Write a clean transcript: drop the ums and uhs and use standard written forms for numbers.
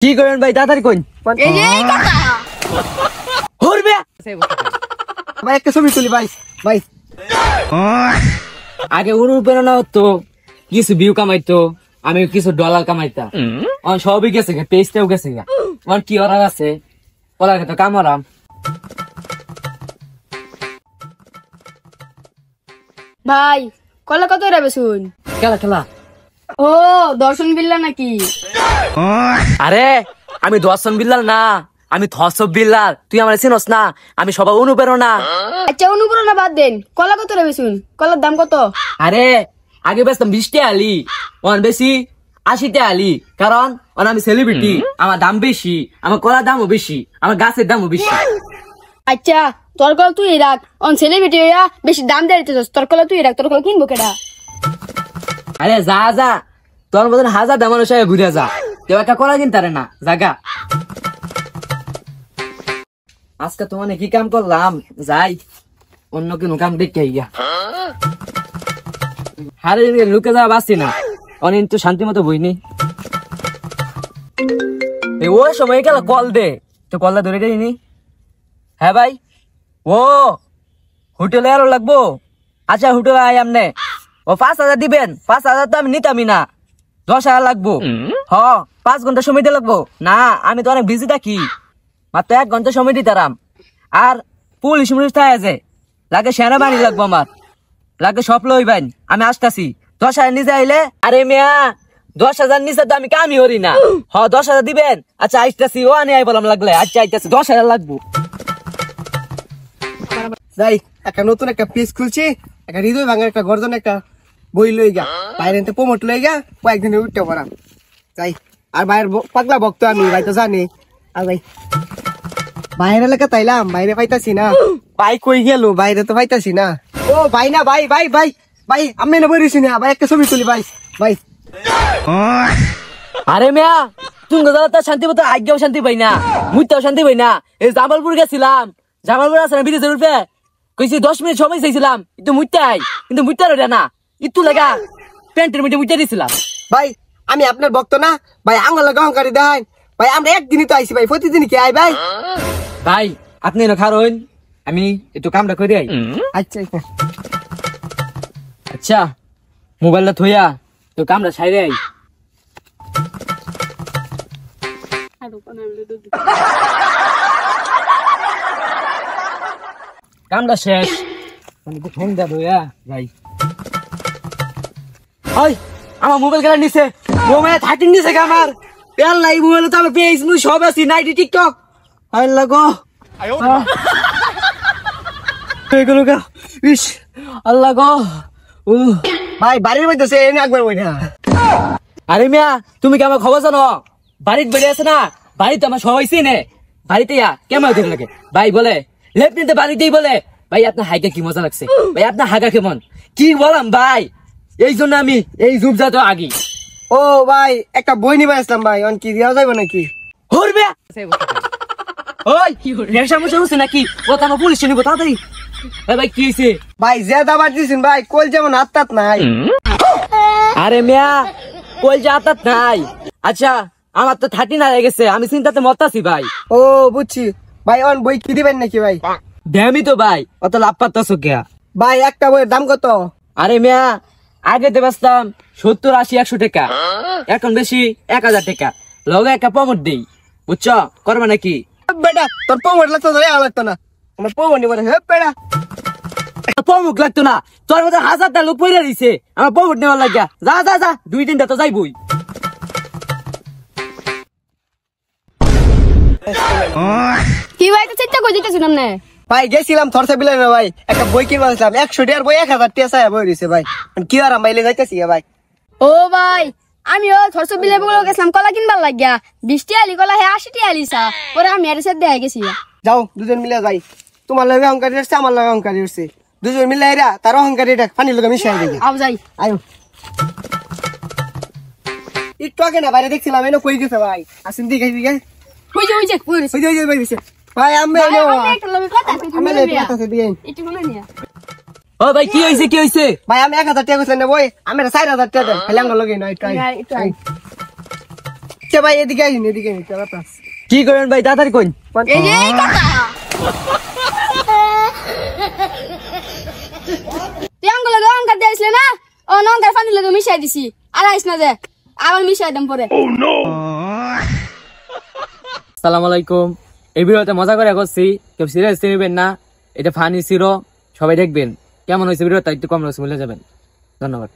কি করেন ভাই তাড়াতাড়ি কইন এই যে এই কথা হরবে ভাই একটা ছবি তুলি ভাই ভাই আগে অনুপ্রেরণা হতো কিছু ভিউ কামাইতো আমি কিছু ডলার কামাইতাম সবই গেছে গা পেজটাও গেছে গা আমার কি অর্ডার আছে ওলা তো কামারাম ভাই কলা কত রাবে শুন খেলা খেলা ও দর্শন বিল্লা নাকি আরে আমি দর্শন বিল্লাল না আমি থসব বিল্লাল তুই আমার চিনস না আমি সবাই অনুপ্রেরণা আচ্ছা অনুপ্রেরণা বাদ দেন কলা কত রাবে শুন কলার দাম কত আরে আগে বেচতাম 20 টাকা আলি অন বেশি 80 টাকা আলি কারণ আমি সেলিব্রিটি আমার দাম বেশি আমার কলার দামও বেশি আমার গাছের দামও বেশি আচ্ছা তোর কলা তুই রাখ অন সেলিব্রিটি হইয়া বেশি দাম দিয়ে দিতেছস তোর কলা তুই রাখ তোর কলা কিনবো কেডা আরে যা যা তোর মতন হাজার দামানো সাহেব ঘুরে যা কেউ একটা কলা কিনতারে না জাগা আজকে তোমার কি কাম করলাম যাই অন্য কোনো কাম দেখে গিয়া হারে লুকে যাওয়া বাঁচছি না অনেক তো শান্তি মতো বইনি ওই সময় গেল কল দে তো কলটা ধরে দেয়নি হ্যাঁ ভাই ও হোটেলে আরো লাগবো আচ্ছা হোটেলে আই আমনে ও 5,000 দিবেন 5,000 তো আমি নিতামই না 10,000 লাগবো হ 5 ঘন্টা সময় দিয়ে লাগবো না আমি তো অনেক বিজি থাকি মাত্র 1 ঘন্টা সময় দিতারাম আর পুলিশ থাকে আছে লাগে সেনাবাহিনী লাগবো আমার লাগে সব লইবেন আমি আসতাছি 10,000 নিচে আইলে আরে মিয়া 10,000 নিচে তো আমি কামই হরি না হ 10,000 দিবেন আচ্ছা আইতাছি ও আনি আই বললাম লাগলে আচ্ছা আইতাছি 10,000 লাগবো যাই একটা নতুন একটা পেজ খুলছি একটা হৃদয় ভাঙার একটা গর্জন একটা বই লই গা বাইরে প্রমোট লই গা কয়েকদিনে উঠতে পারাম যাই আর বাইরের পাগলা ভক্ত আমি ভাই তো জানি আর ভাই বাইরের এলাকা তাইলাম বাইরে পাইতাছি না ভাই কই গেল বাইরে তো পাইতাছি না ও ভাই না ভাই ভাই ভাই ভাই আমি না বইছি না ভাই একটা ছবি তুলি ভাই ভাই আরে মিয়া তুমি তো শান্তি মতো আজ্ঞাও শান্তি পাই না মুইটাও শান্তি পাই না এই জামালপুর গেছিলাম জামালপুর আছে না বিদেশের রূপে কইছি 10 মিনিট সময় চাইছিলাম কিন্তু মুইটাই কিন্তু মুইটার ওটা না একটু লাগা প্যান্টের মধ্যে মুইটা দিছিলাম ভাই আমি আপনার ভক্ত না ভাই আঙুল লাগা অহংকারী দেন ভাই আমরা একদিনই তো আইছি ভাই প্রতিদিন কি আই ভাই ভাই আপনি না খারোন আমি একটু কামটা করে আই আচ্ছা আচ্ছা মোবাইলটা থইয়া তো কামটা সাইরে আই কামটা শেষ ফোন দা দইয়া ভাই ওই আমার মোবাইল কেন নিছে মোবাইল 13 নিছে আমার পেল নাই মোবাইল তো আমি পেজ মুই সব আছি নাইটি টিকটক আল্লাহ গো এগুলো গা ইস আল্লাহ গো ভাই বাড়ির মধ্যে সে এনে একবার বই না আরে মিয়া তুমি কি আমার খবর জানো বাড়িতে বেড়ে আছে না বাড়িতে আমার সবাই চিনে বাড়িতে কেমন ধরে লাগে ভাই বলে লেপ নিতে বাড়িতেই বলে ভাই আপনার হাইকা কি মজা লাগছে ভাই আপনার হাগা কেমন কি বললাম ভাই এই জন্য আমি এই যুগ যাত আগে ও ভাই একটা বই নিবে আসলাম ভাই অন কি দেওয়া যাবে নাকি হরবে ওই নেশা মুশা হচ্ছে নাকি ও তো আমার পুলিশ নিব তাড়াতাড়ি ভাই কি হয়েছে ভাই যে দাবার দিয়েছেন ভাই কোল যেমন হাত নাই আরে মিয়া কই যাতাত নাই আচ্ছা আমার তো 30 হয়ে গেছে আমি চিন্তাতে মরতাছি ভাই ও বুঝছি ভাই অন বই কি দিবেন নাকি ভাই দেমি তো ভাই অত লাভ পাত্তাছো কে ভাই একটা বইয়ের দাম কত আরে মিয়া আগে তো বেচতাম 70 80 100 টাকা এখন বেশি 1000 টাকা লগে একটা প্রমোট দেই বুঝছো করবে নাকি বেটা তোর প্রমোট লাগতো না লাগতো না আমার প্রমোট নিব না হে বেটা প্রমোট লাগতো না তোর মধ্যে 1000টা লোক পয়রা দিছে আমার প্রমোট নেওয়ার লাগিয়া যা যা যা 2-3টা তো যাইবই কি ভাই তো চেষ্টা করে দিতেছিলাম না ভাই গেছিলাম থরসা বিলে না ভাই একটা বই কিনবা আসলাম 100 টাকার বই 1000 টাকা চাই বই দিছে ভাই কি আর আমি বাইলে যাইতাছি ভাই ও ভাই আমি ও ছরশো বিলে বলে গেছিলাম কলা কিনবার লাগিয়া 20 টাকা আলি কলা হে 80 টাকা আলিসা পরে আমি এর সাথে দেখে গেছি যাও দুজন মিলে যাই তোমার লাগে অহংকারী হচ্ছে আমার লাগে অহংকারী হচ্ছে দুজন মিলে এরা তার অহংকারীটা পানির লগে মিশাই দিই আও যাই আয়ো একটু আগে না বাইরে দেখছিলাম এনে কই গেছে ভাই আসেন দিকে দিকে হইছে পুরো ওই যে ভাই দিছে ভাই আমি এনো আমি লেট করতেছি দিন একটু বলে নিয়া ও ভাই কি হইছে ভাই আমি 1000 টাকা কইছেন না বই আমি 4000 টাকা দেন খালি আমার লগে নয় ট্রাই একটু আচ্ছা ভাই এদিকে আইন চলো তো কি করেন ভাই তাড়াতাড়ি কইন। এই যে এই কথা তুই আঙ্গুল লগে অঙ্কার দিয়েছিলে না ও নঙ্কার পানি লগে মিশাই দিছি আর আইস না যে আবার মিশাই দাম পরে। আসসালামু আলাইকুম। এই ভিডিওতে মজা করে করছি, কেউ সিরিয়াস নেবেন না, এটা ফানি ছিল, সবাই দেখবেন। কেমন হয়েছে ভিডিওটা একটু কমেন্ট বলে যাবেন। ধন্যবাদ।